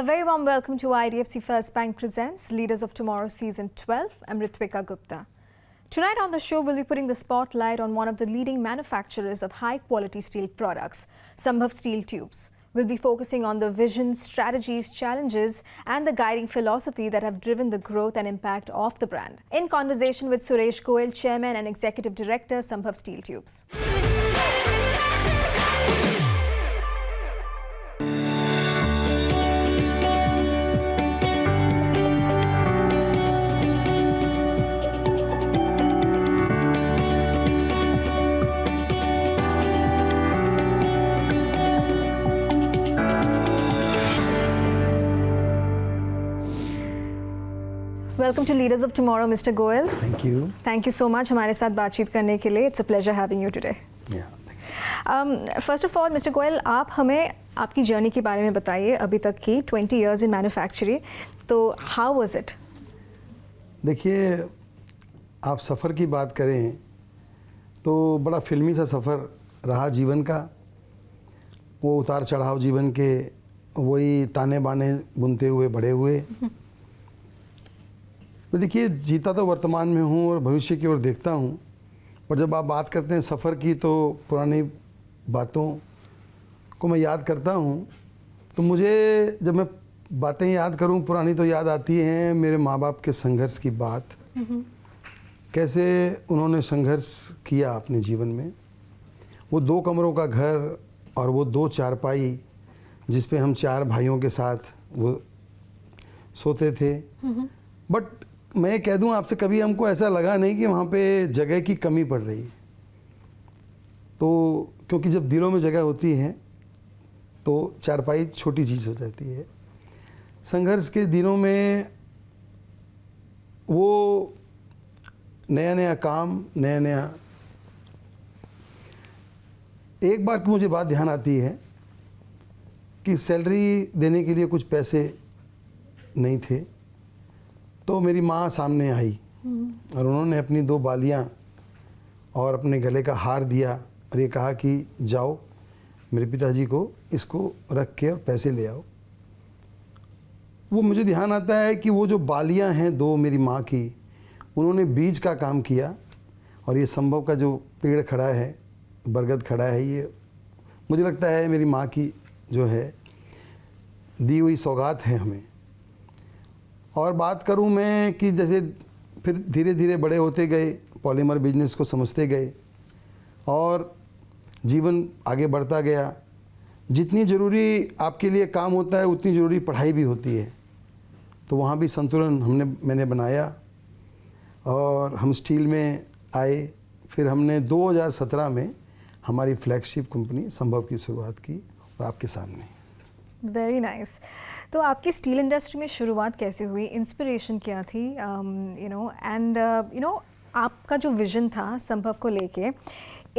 A very warm welcome to IDFC First Bank presents Leaders of Tomorrow Season 12. I'm Ritvika Gupta. Tonight on the show, we'll be putting the spotlight on one of the leading manufacturers of high-quality steel products, Sambhav Steel Tubes. We'll be focusing on the vision, strategies, challenges, and the guiding philosophy that have driven the growth and impact of the brand. In conversation with Suresh Goyal, Chairman and Executive Director, Sambhav Steel Tubes. Welcome to Leaders of Tomorrow, Mr. Goyal. Thank you. Thank you so much हमारे साथ बातचीत करने के लिए. It's a pleasure having you today. Yeah, thank you. First of all, Mr. Goyal, आप हमें आपकी journey के बारे में बताइए अभी तक की 20 years in manufacturing. तो how was it? देखिए, आप सफ़र की बात करें तो बड़ा फिल्मी सा सफ़र रहा जीवन का. वो उतार चढ़ाव जीवन के, वही ताने बाने बुनते हुए बड़े हुए. मैं देखिए जीता तो वर्तमान में हूँ और भविष्य की ओर देखता हूँ. और जब आप बात करते हैं सफ़र की तो पुरानी बातों को मैं याद करता हूँ. तो मुझे जब मैं बातें याद करूँ पुरानी तो याद आती हैं मेरे माँ बाप के संघर्ष की बात. कैसे उन्होंने संघर्ष किया अपने जीवन में. वो 2 कमरों का घर और वो 2 चारपाई जिस पे हम 4 भाइयों के साथ वो सोते थे. बट मैं कह दूं आपसे, कभी हमको ऐसा लगा नहीं कि वहाँ पे जगह की कमी पड़ रही है. तो क्योंकि जब दिलों में जगह होती है तो चारपाई छोटी चीज़ हो जाती है. संघर्ष के दिनों में वो नया नया काम, नया नया. एक बार की मुझे बात ध्यान आती है कि सैलरी देने के लिए कुछ पैसे नहीं थे. तो मेरी माँ सामने आई और उन्होंने अपनी 2 बालियाँ और अपने गले का हार दिया और ये कहा कि जाओ मेरे पिताजी को इसको रख के और पैसे ले आओ. वो मुझे ध्यान आता है कि वो जो बालियाँ हैं 2 मेरी माँ की, उन्होंने बीज का काम किया. और ये संभव का जो पेड़ खड़ा है, बरगद खड़ा है, ये मुझे लगता है मेरी माँ की जो है दी हुई सौगात है हमें. और बात करूं मैं कि जैसे फिर धीरे धीरे बड़े होते गए, पॉलीमर बिजनेस को समझते गए और जीवन आगे बढ़ता गया. जितनी ज़रूरी आपके लिए काम होता है उतनी ज़रूरी पढ़ाई भी होती है. तो वहाँ भी संतुलन मैंने बनाया और हम स्टील में आए. फिर हमने 2017 में हमारी फ्लैगशिप कंपनी संभव की शुरुआत की और आपके सामने. Very nice. तो आपकी स्टील इंडस्ट्री में शुरुआत कैसे हुई, इंस्पिरेशन क्या थी, एंड आपका जो विजन था संभव को लेके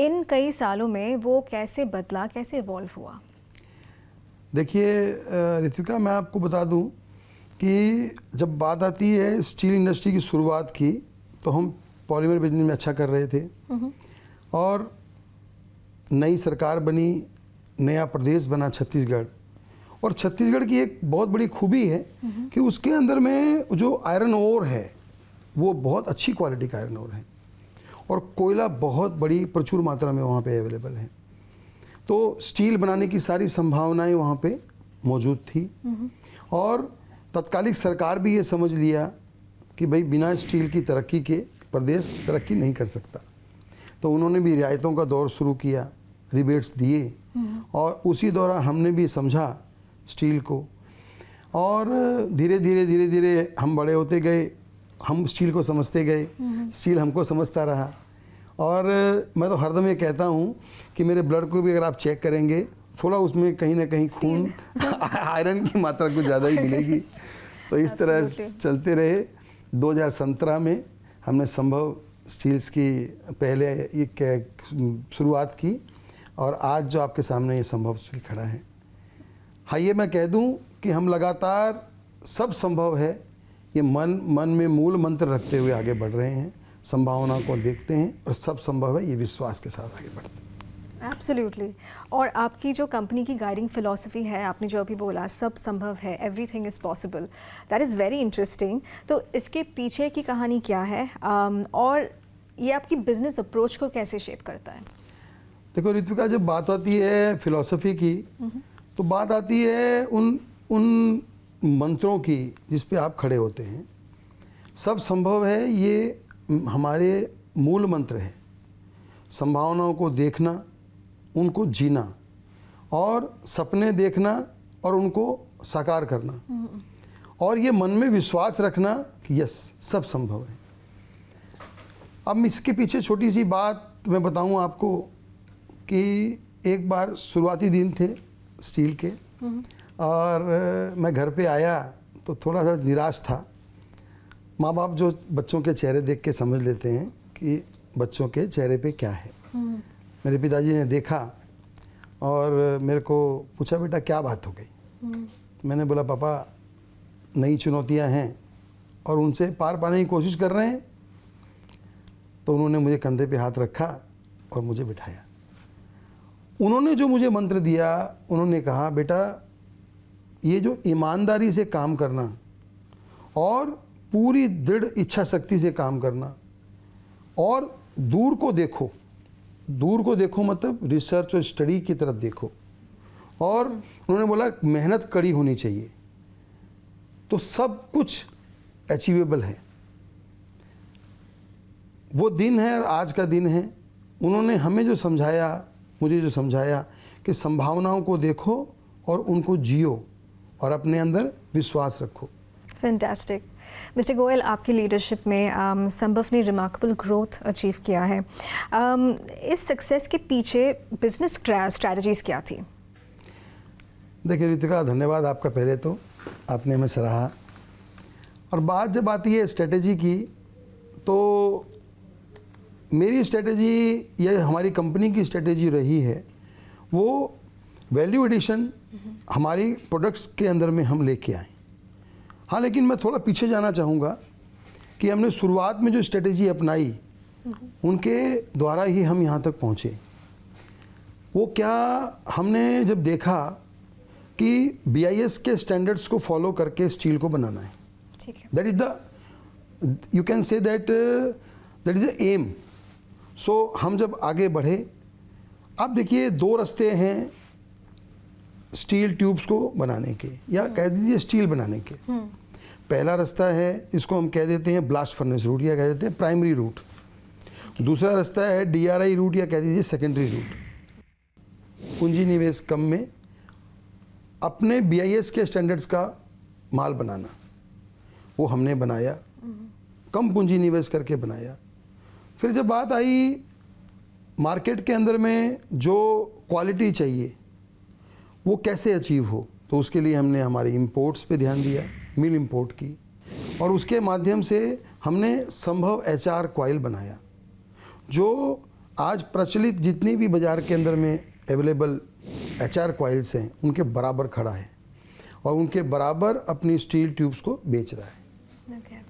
इन कई सालों में वो कैसे बदला, कैसे इवॉल्व हुआ? देखिए रितिका, मैं आपको बता दूं कि जब बात आती है स्टील इंडस्ट्री की शुरुआत की तो हम पॉलीमर बिजनेस में अच्छा कर रहे थे. और नई सरकार बनी, नया प्रदेश बना छत्तीसगढ़. और छत्तीसगढ़ की एक बहुत बड़ी खूबी है कि उसके अंदर में जो आयरन ओर है वो बहुत अच्छी क्वालिटी का आयरन ओर है और कोयला बहुत बड़ी प्रचुर मात्रा में वहाँ पे अवेलेबल है. तो स्टील बनाने की सारी संभावनाएं वहाँ पे मौजूद थी. और तत्कालिक सरकार भी ये समझ लिया कि भाई बिना स्टील की तरक्की के प्रदेश तरक्की नहीं कर सकता. तो उन्होंने भी रियायतों का दौर शुरू किया, रिबेट्स दिए. और उसी दौरान हमने भी समझा स्टील को और धीरे धीरे हम बड़े होते गए. हम स्टील को समझते गए, स्टील हमको समझता रहा. और मैं तो हरदम ये कहता हूँ कि मेरे ब्लड को भी अगर आप चेक करेंगे थोड़ा उसमें कहीं ना कहीं खून आयरन की मात्रा कुछ ज़्यादा ही मिलेगी. तो इस तरह चलते रहे. 2017 में हमने संभव स्टील्स की पहले ये शुरुआत की और आज जो आपके सामने ये संभव स्टील खड़ा है. हाँ, ये मैं कह दूं कि हम लगातार सब संभव है ये मन में मूल मंत्र रखते हुए आगे बढ़ रहे हैं. संभावना को देखते हैं और सब संभव है ये विश्वास के साथ आगे बढ़ते हैं. एब्सोल्युटली। और आपकी जो कंपनी की गाइडिंग फिलॉसफी है, आपने जो अभी बोला सब संभव है, everything is possible, that is very interesting. तो इसके पीछे की कहानी क्या है, और ये आपकी बिजनेस अप्रोच को कैसे शेप करता है? देखो ऋतिका, जब बात आती है फिलॉसफी की तो बात आती है उन उन मंत्रों की जिस पे आप खड़े होते हैं। सब संभव है, ये हमारे मूल मंत्र हैं। संभावनाओं को देखना, उनको जीना और सपने देखना और उनको साकार करना, और ये मन में विश्वास रखना कि यस सब संभव है। अब इसके पीछे छोटी सी बात मैं बताऊं आपको कि एक बार शुरुआती दिन थे स्टील के, और मैं घर पे आया तो थोड़ा सा निराश था। माँ बाप जो बच्चों के चेहरे देख के समझ लेते हैं कि बच्चों के चेहरे पे क्या है। मेरे पिताजी ने देखा और मेरे को पूछा, बेटा क्या बात हो गई? मैंने बोला, पापा नई चुनौतियां हैं और उनसे पार पाने की कोशिश कर रहे हैं। तो उन्होंने मुझे कंधे पे हाथ रखा और मुझे बिठाया। उन्होंने जो मुझे मंत्र दिया, उन्होंने कहा, बेटा ये जो ईमानदारी से काम करना और पूरी दृढ़ इच्छा शक्ति से काम करना और दूर को देखो, दूर को देखो मतलब रिसर्च और स्टडी की तरफ देखो, और उन्होंने बोला मेहनत कड़ी होनी चाहिए, तो सब कुछ अचीवेबल है। वो दिन है और आज का दिन है। उन्होंने हमें जो समझाया, मुझे जो समझाया कि संभावनाओं को देखो और उनको जियो और अपने अंदर विश्वास रखो। फैंटास्टिक। मिस्टर गोयल, आपकी लीडरशिप में संभव ने रिमार्केबल ग्रोथ अचीव किया है। इस सक्सेस के पीछे बिजनेस स्ट्रैटेजीज क्या थी? देखिए ऋतिका, धन्यवाद आपका। पहले तो आपने हमें सराहा, और बात जब आती है स्ट्रैटेजी की, तो मेरी स्ट्रैटेजी या हमारी कंपनी की स्ट्रैटेजी रही है वो वैल्यू एडिशन हमारी प्रोडक्ट्स के अंदर में हम लेके आए। हाँ, लेकिन मैं थोड़ा पीछे जाना चाहूँगा कि हमने शुरुआत में जो स्ट्रेटेजी अपनाई उनके द्वारा ही हम यहाँ तक पहुँचे। वो क्या, हमने जब देखा कि BIS के स्टैंडर्ड्स को फॉलो करके स्टील को बनाना है, ठीक है, that is the, you can say that is the M. So हम जब आगे बढ़े, अब देखिए दो रास्ते हैं स्टील ट्यूब्स को बनाने के, या कह दीजिए स्टील बनाने के। पहला रास्ता है, इसको हम कह देते हैं ब्लास्ट फर्नेस रूट, या कह देते हैं प्राइमरी रूट। दूसरा रास्ता है DRI रूट, या कह दीजिए सेकेंडरी रूट। पूंजी निवेश कम में अपने BIS के स्टैंडर्ड्स का माल बनाना, वो हमने बनाया, कम पूंजी निवेश करके बनाया। फिर जब बात आई मार्केट के अंदर में जो क्वालिटी चाहिए वो कैसे अचीव हो, तो उसके लिए हमने हमारे इंपोर्ट्स पे ध्यान दिया, मिल इंपोर्ट की, और उसके माध्यम से हमने संभव HR कॉइल बनाया, जो आज प्रचलित जितनी भी बाज़ार के अंदर में अवेलेबल HR कॉइल्स हैं उनके बराबर खड़ा है और उनके बराबर अपनी स्टील ट्यूब्स को बेच रहा है।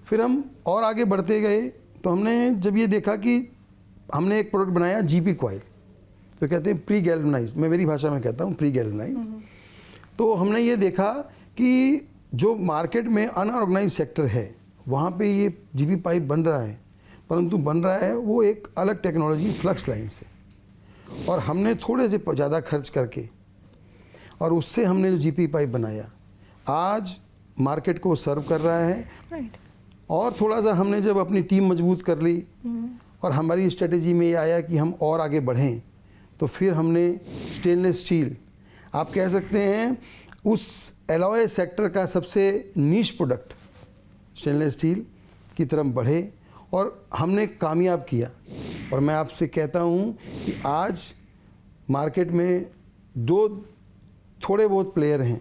फिर हम और आगे बढ़ते गए, तो हमने जब ये देखा कि हमने एक प्रोडक्ट बनाया GP कॉइल, तो कहते हैं प्री गैल्वनाइज, मैं मेरी भाषा में कहता हूँ प्री गैल्वनाइज। तो हमने ये देखा कि जो मार्केट में अनऑर्गेनाइज सेक्टर है वहाँ पे ये GP पाइप बन रहा है, परंतु बन रहा है वो एक अलग टेक्नोलॉजी फ्लक्स लाइन से, और हमने थोड़े से ज़्यादा खर्च करके और उससे हमने जो GP पाइप बनाया, आज मार्केट को सर्व कर रहा है। और थोड़ा सा हमने जब अपनी टीम मजबूत कर ली और हमारी स्ट्रेटेजी में ये आया कि हम और आगे बढ़ें, तो फिर हमने स्टेनलेस स्टील, आप कह सकते हैं उस एलॉय सेक्टर का सबसे नीश प्रोडक्ट स्टेनलेस स्टील की तरफ बढ़े और हमने कामयाब किया। और मैं आपसे कहता हूँ कि आज मार्केट में थोड़े बहुत प्लेयर हैं,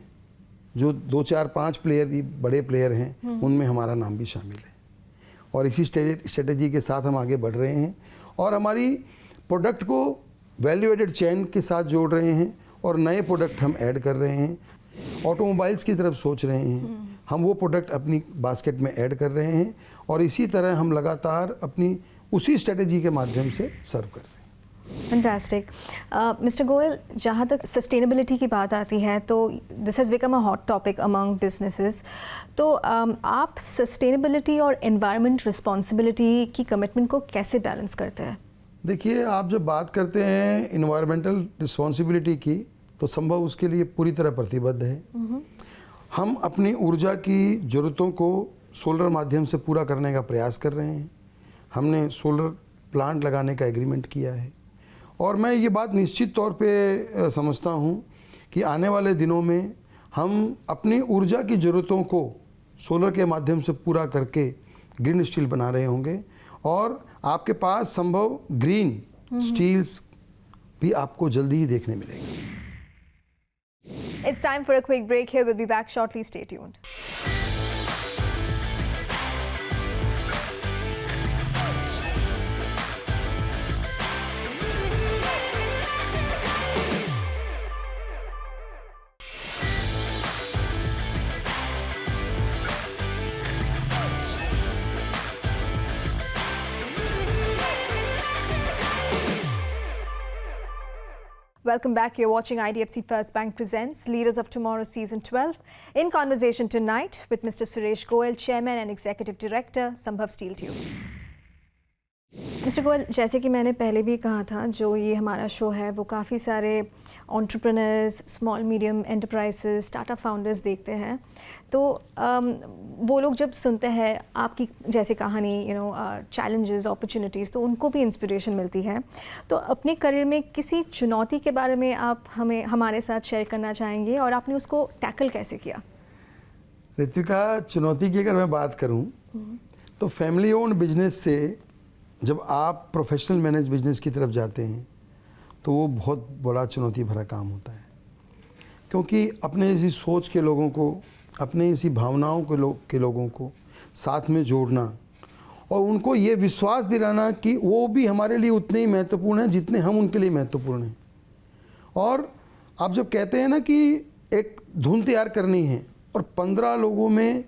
जो 2 4 5 प्लेयर बड़े प्लेयर हैं, उनमें हमारा नाम भी शामिल है, और इसी स्ट्रेटेजी के साथ हम आगे बढ़ रहे हैं और हमारी प्रोडक्ट को वैल्यू एडेड चेन के साथ जोड़ रहे हैं और नए प्रोडक्ट हम ऐड कर रहे हैं। ऑटोमोबाइल्स की तरफ सोच रहे हैं, हम वो प्रोडक्ट अपनी बास्केट में ऐड कर रहे हैं, और इसी तरह हम लगातार अपनी उसी स्ट्रेटेजी के माध्यम से सर्व कर रहे हैं। फैंटास्टिक। मिस्टर गोयल, जहाँ तक सस्टेनेबिलिटी की बात आती है तो this has become a hot topic among businesses. तो आप सस्टेनेबिलिटी और एनवायरनमेंट रिस्पॉन्सिबिलिटी की कमिटमेंट को कैसे बैलेंस करते हैं? देखिए, आप जब बात करते हैं इन्वायरमेंटल रिस्पॉन्सिबिलिटी की तो संभव उसके लिए पूरी तरह प्रतिबद्ध है। हम अपनी ऊर्जा की ज़रूरतों को सोलर माध्यम से पूरा करने का प्रयास कर रहे हैं। हमने सोलर प्लांट लगाने का एग्रीमेंट किया है और मैं ये बात निश्चित तौर पे समझता हूँ कि आने वाले दिनों में हम अपनी ऊर्जा की ज़रूरतों को सोलर के माध्यम से पूरा करके ग्रीन स्टील बना रहे होंगे और आपके पास संभव ग्रीन स्टील्स भी आपको जल्दी ही देखने मिलेंगे। It's time for a quick break here. We'll be back shortly. Stay tuned. Welcome back. You're watching IDFC First Bank Presents Leaders of Tomorrow Season 12. In conversation tonight with Mr. Suresh Goyal, Chairman and Executive Director, Sambhav Steel Tubes. Mister Goyal, जैसे कि मैंने पहले भी कहा था, जो ये हमारा शो है वो काफ़ी सारे entrepreneurs, small medium enterprises, startup founders देखते हैं। तो वो लोग जब सुनते हैं आपकी जैसे कहानी, चैलेंजेस, अपॉर्चुनिटीज़, तो उनको भी इंस्पिरेशन मिलती है। तो अपने करियर में किसी चुनौती के बारे में आप हमारे साथ शेयर करना चाहेंगे और आपने उसको टैकल कैसे किया? ऋतिका, चुनौती की अगर मैं बात करूं तो फैमिली ओन्ड बिजनेस से जब आप प्रोफेशनल मैनेज बिजनेस की तरफ जाते हैं तो वो बहुत बड़ा चुनौती भरा काम होता है, क्योंकि अपने इसी सोच के लोगों को, अपने इसी भावनाओं के लोगों को साथ में जोड़ना और उनको ये विश्वास दिलाना कि वो भी हमारे लिए उतने ही महत्वपूर्ण हैं जितने हम उनके लिए महत्वपूर्ण हैं। और आप जब कहते हैं ना कि एक धुन तैयार करनी है और 15 लोगों में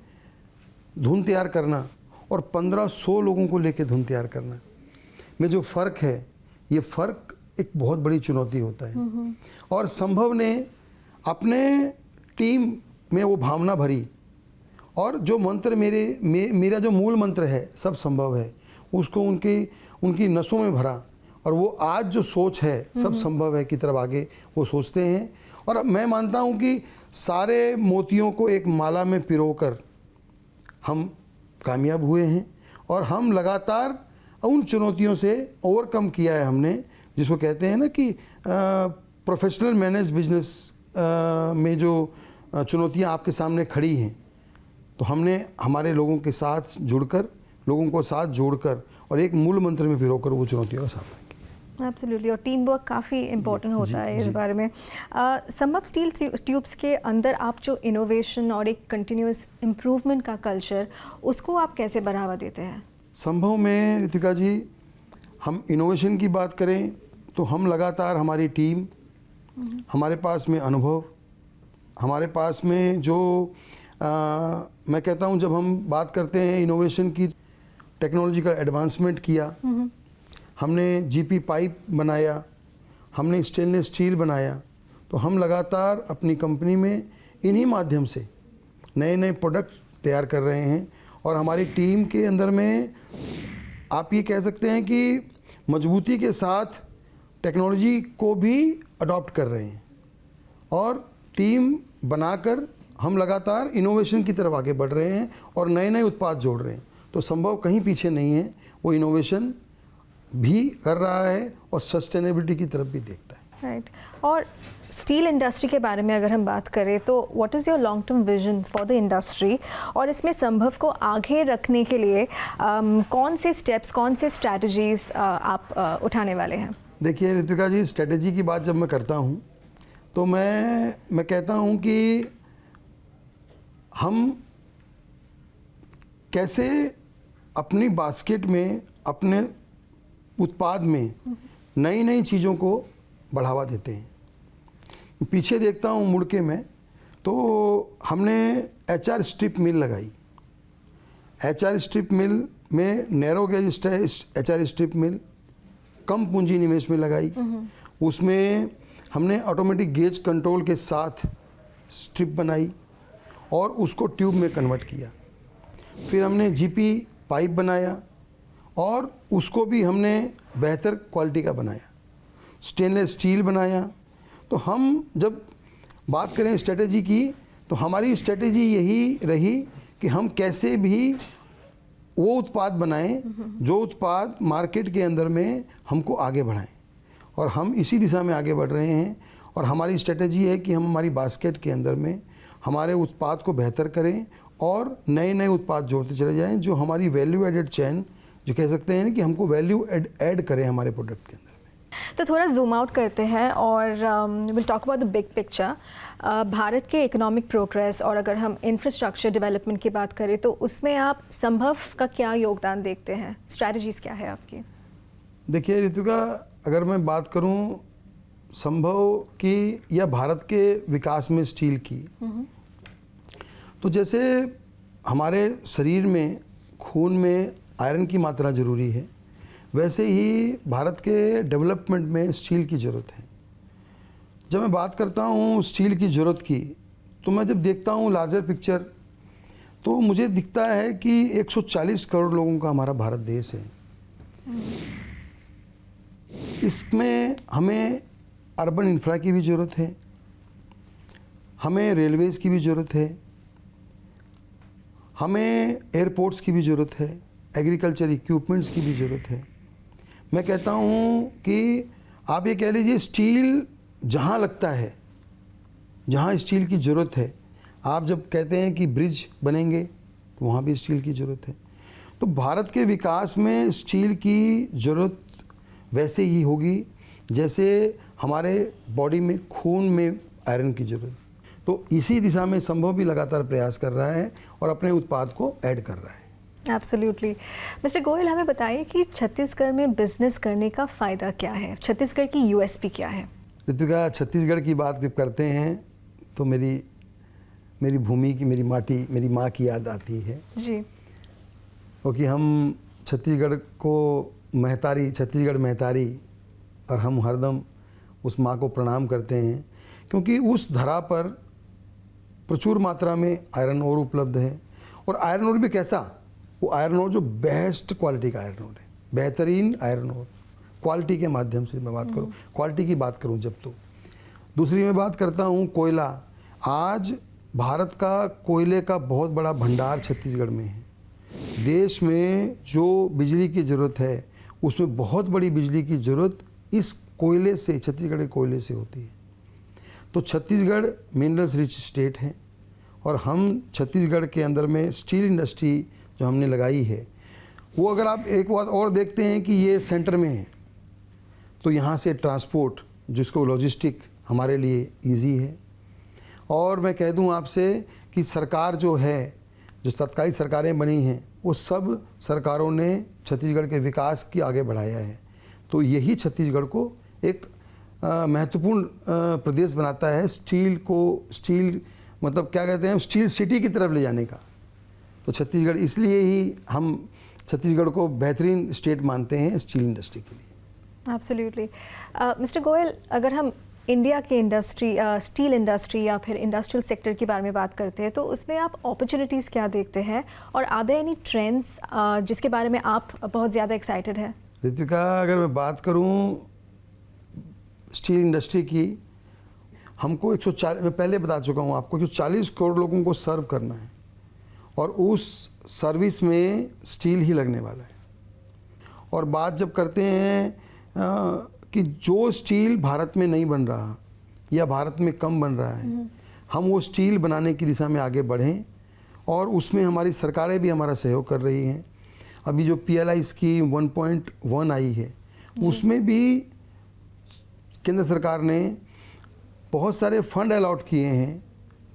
धुन तैयार करना और 1500 लोगों को लेकर धुन तैयार करना में जो फ़र्क है, ये फ़र्क एक बहुत बड़ी चुनौती होता है। और संभव ने अपने टीम में वो भावना भरी और जो मंत्र मेरा जो मूल मंत्र है, सब संभव है, उसको उनकी नसों में भरा और वो आज जो सोच है, सब संभव है की तरफ आगे वो सोचते हैं। और मैं मानता हूँ कि सारे मोतियों को एक माला में पिरोकर हम कामयाब हुए हैं और हम लगातार उन चुनौतियों से ओवरकम किया है हमने, जिसको कहते हैं ना कि प्रोफेशनल मैनेज बिजनेस में जो चुनौतियां आपके सामने खड़ी हैं, तो हमने हमारे लोगों के साथ जुड़कर, लोगों को साथ जोड़कर और एक मूल मंत्र में पिरोकर वो चुनौतियों का सामना किया। एब्सोल्युटली, और टीम वर्क काफ़ी इम्पोर्टेंट होता है इस बारे में। संभव स्टील ट्यूब्स के अंदर आप जो इनोवेशन और एक कंटिन्यूस इम्प्रूवमेंट का कल्चर, उसको आप कैसे बढ़ावा देते हैं? संभव में ऋतिका जी, हम इनोवेशन की बात करें तो हम लगातार, हमारी टीम, हमारे पास में अनुभव, हमारे पास में जो मैं कहता हूँ, जब हम बात करते हैं इनोवेशन की, टेक्नोलॉजिकल एडवांसमेंट किया, हमने जीपी पाइप बनाया, हमने स्टेनलेस स्टील बनाया, तो हम लगातार अपनी कंपनी में इन्हीं माध्यम से नए नए प्रोडक्ट तैयार कर रहे हैं। और हमारी टीम के अंदर में आप ये कह सकते हैं कि मजबूती के साथ टेक्नोलॉजी को भी अडॉप्ट कर रहे हैं और टीम बनाकर हम लगातार इनोवेशन की तरफ आगे बढ़ रहे हैं और नए नए उत्पाद जोड़ रहे हैं। तो संभव कहीं पीछे नहीं है, वो इनोवेशन भी कर रहा है और सस्टेनेबिलिटी की तरफ भी देखता है। राइट। और स्टील इंडस्ट्री के बारे में अगर हम बात करें तो what is your long term vision for the industry, और इसमें संभव को आगे रखने के लिए कौन से स्टेप्स, कौन से स्ट्रैटेजीज आप उठाने वाले हैं? देखिए ऋतिका जी, स्ट्रेटजी की बात जब मैं करता हूँ तो मैं कहता हूँ कि हम कैसे अपनी बास्केट में, अपने उत्पाद में नई नई चीज़ों को बढ़ावा देते हैं। पीछे देखता हूँ मुड़ के मैं, तो हमने HR स्ट्रिप मिल लगाई। HR स्ट्रिप मिल में नैरो गेज HR स्ट्रिप मिल, कम पूंजी निवेश में लगाई। उसमें हमने ऑटोमेटिक गेज कंट्रोल के साथ स्ट्रिप बनाई और उसको ट्यूब में कन्वर्ट किया। फिर हमने जीपी पाइप बनाया और उसको भी हमने बेहतर क्वालिटी का बनाया। स्टेनलेस स्टील बनाया। तो हम जब बात करें स्ट्रेटेजी की, तो हमारी स्ट्रेटेजी यही रही कि हम कैसे भी वो उत्पाद बनाएं जो उत्पाद मार्केट के अंदर में हमको आगे बढ़ाएं, और हम इसी दिशा में आगे बढ़ रहे हैं। और हमारी स्ट्रेटेजी है कि हम हमारी बास्केट के अंदर में हमारे उत्पाद को बेहतर करें और नए नए उत्पाद जोड़ते चले जाएं जो हमारी वैल्यू एडेड चेन, जो कह सकते हैं कि हमको वैल्यू ऐड करें हमारे प्रोडक्ट के अंदर में। तो थोड़ा जूम आउट करते हैं और will talk about the big picture. Bharat के इकोनॉमिक प्रोग्रेस और अगर हम इंफ्रास्ट्रक्चर डेवलपमेंट की बात करें तो उसमें आप संभव का क्या योगदान देखते हैं? स्ट्रैटेजीज क्या है आपकी? देखिए ऋतिका, अगर मैं बात करूं संभव की या भारत के विकास में स्टील की, तो जैसे हमारे शरीर में खून में आयरन की मात्रा ज़रूरी है, वैसे ही भारत के डेवलपमेंट में स्टील की ज़रूरत है। जब मैं बात करता हूँ स्टील की ज़रूरत की, तो मैं जब देखता हूँ लार्जर पिक्चर, तो मुझे दिखता है कि 140 करोड़ लोगों का हमारा भारत देश है। इसमें हमें अर्बन इंफ्रा की भी ज़रूरत है, हमें रेलवेज़ की भी ज़रूरत है, हमें एयरपोर्ट्स की भी ज़रूरत है, एग्रीकल्चर इक्विपमेंट्स की भी ज़रूरत है। मैं कहता हूँ कि आप ये कह लीजिए स्टील जहाँ लगता है, जहाँ स्टील की ज़रूरत है, आप जब कहते हैं कि ब्रिज बनेंगे तो वहाँ भी स्टील की ज़रूरत है। तो भारत के विकास में स्टील की ज़रूरत वैसे ही होगी जैसे हमारे बॉडी में खून में आयरन की ज़रूरत। तो इसी दिशा में संभव भी लगातार प्रयास कर रहा है और अपने उत्पाद को ऐड कर रहा है। एब्सोल्युटली। मिस्टर गोयल, हमें बताइए कि छत्तीसगढ़ में बिजनेस करने का फ़ायदा क्या है? छत्तीसगढ़ की यूएसपी क्या है? ऋतिका, छत्तीसगढ़ की बात जब करते हैं तो मेरी भूमि की, मेरी माटी, मेरी माँ की याद आती है जी। क्योंकि हम छत्तीसगढ़ को छत्तीसगढ़ महतारी, और हम हरदम उस माँ को प्रणाम करते हैं क्योंकि उस धरा पर प्रचुर मात्रा में आयरन ओर उपलब्ध है। और आयरन ओर भी कैसा? वो आयरन ओर जो बेस्ट क्वालिटी का आयरन ओर है, बेहतरीन आयरन ओर क्वालिटी के माध्यम से मैं बात करूँ, क्वालिटी की बात करूँ जब, तो दूसरी मैं बात करता हूँ कोयला। आज भारत का कोयले का बहुत बड़ा भंडार छत्तीसगढ़ में है। देश में जो बिजली की ज़रूरत है उसमें बहुत बड़ी बिजली की ज़रूरत इस कोयले से, छत्तीसगढ़ के कोयले से होती है। तो छत्तीसगढ़ मिनरल्स रिच स्टेट है और हम छत्तीसगढ़ के अंदर में स्टील इंडस्ट्री जो हमने लगाई है, वो अगर आप एक बात और देखते हैं कि ये सेंटर में है, तो यहाँ से ट्रांसपोर्ट, जिसको लॉजिस्टिक हमारे लिए इजी है। और मैं कह दूँ आपसे कि सरकार जो है, जो तत्कालीन सरकारें बनी हैं, वो सब सरकारों ने छत्तीसगढ़ के विकास की आगे बढ़ाया है। तो यही छत्तीसगढ़ को एक महत्वपूर्ण प्रदेश बनाता है स्टील मतलब क्या कहते हैं, स्टील सिटी की तरफ ले जाने का। तो छत्तीसगढ़, इसलिए ही हम छत्तीसगढ़ को बेहतरीन स्टेट मानते हैं स्टील इंडस्ट्री के लिए। एब्सोल्युटली। मिस्टर गोयल, अगर हम इंडिया के स्टील इंडस्ट्री या फिर इंडस्ट्रियल सेक्टर के बारे में बात करते हैं तो उसमें आप अपॉर्चुनिटीज़ क्या देखते हैं, और आर देयर एनी ट्रेंड्स जिसके बारे में आप बहुत ज़्यादा एक्साइटेड हैं? ऋतिका, अगर मैं बात करूं स्टील इंडस्ट्री की, हमको 140, मैं पहले बता चुका हूं आपको, 140 करोड़ लोगों को सर्व करना है और उस सर्विस में स्टील ही लगने वाला है। और बात जब करते हैं कि जो स्टील भारत में नहीं बन रहा या भारत में कम बन रहा है, हम वो स्टील बनाने की दिशा में आगे बढ़ें, और उसमें हमारी सरकारें भी हमारा सहयोग कर रही हैं। अभी जो PLI स्कीम 1.1 आई है, उसमें भी केंद्र सरकार ने बहुत सारे फंड अलॉट किए हैं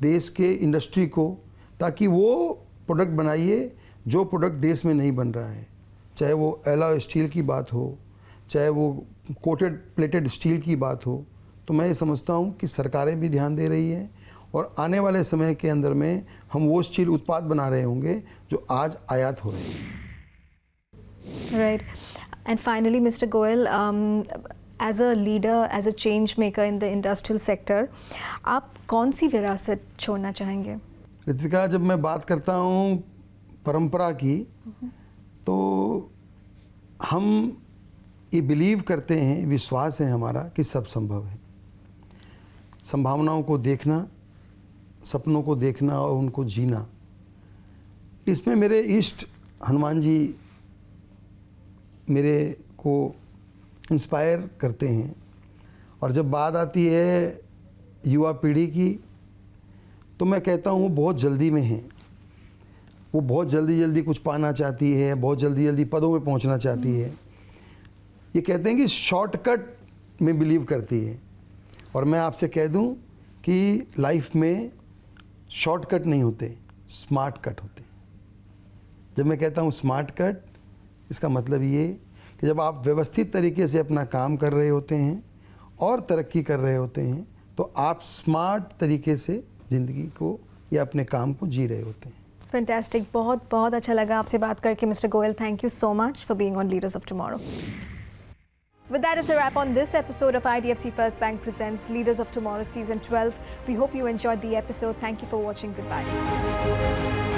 देश के इंडस्ट्री को, ताकि वो प्रोडक्ट बनाइए जो प्रोडक्ट देश में नहीं बन रहा है। चाहे वो एलॉय स्टील की बात हो, चाहे वो कोटेड प्लेटेड स्टील की बात हो। तो मैं ये समझता हूँ कि सरकारें भी ध्यान दे रही हैं और आने वाले समय के अंदर में हम वो स्टील उत्पाद बना रहे होंगे जो आज आयात हो रहे हैं। Right. And finally, Mr. Goel, as a leader, as a change maker in the industrial sector, आप कौन सी विरासत छोड़ना चाहेंगे? ऋत्विका, जब मैं बात करता हूँ परंपरा की, तो हम ये बिलीव करते हैं, विश्वास है हमारा कि सब संभव है। संभावनाओं को देखना, सपनों को देखना और उनको जीना, इसमें मेरे इष्ट हनुमान जी मेरे को इंस्पायर करते हैं। और जब बात आती है युवा पीढ़ी की, तो मैं कहता हूँ वो बहुत जल्दी में है। वो बहुत जल्दी कुछ पाना चाहती है, बहुत जल्दी पदों में पहुँचना चाहती है। ये कहते हैं कि शॉर्टकट में बिलीव करती है। और मैं आपसे कह दूं कि लाइफ में शॉर्टकट नहीं होते, स्मार्ट कट होते हैं। जब मैं कहता हूं स्मार्ट कट, इसका मतलब ये कि जब आप व्यवस्थित तरीके से अपना काम कर रहे होते हैं और तरक्की कर रहे होते हैं, तो आप स्मार्ट तरीके से ज़िंदगी को या अपने काम को जी रहे होते हैं। फैंटास्टिक, बहुत बहुत अच्छा लगा आपसे बात करके mister Goyal. Thank you so much for being on leaders of tomorrow. With that, it's a wrap on this episode of IDFC First Bank Presents Leaders of Tomorrow Season 12. We hope you enjoyed the episode. Thank you for watching. Goodbye.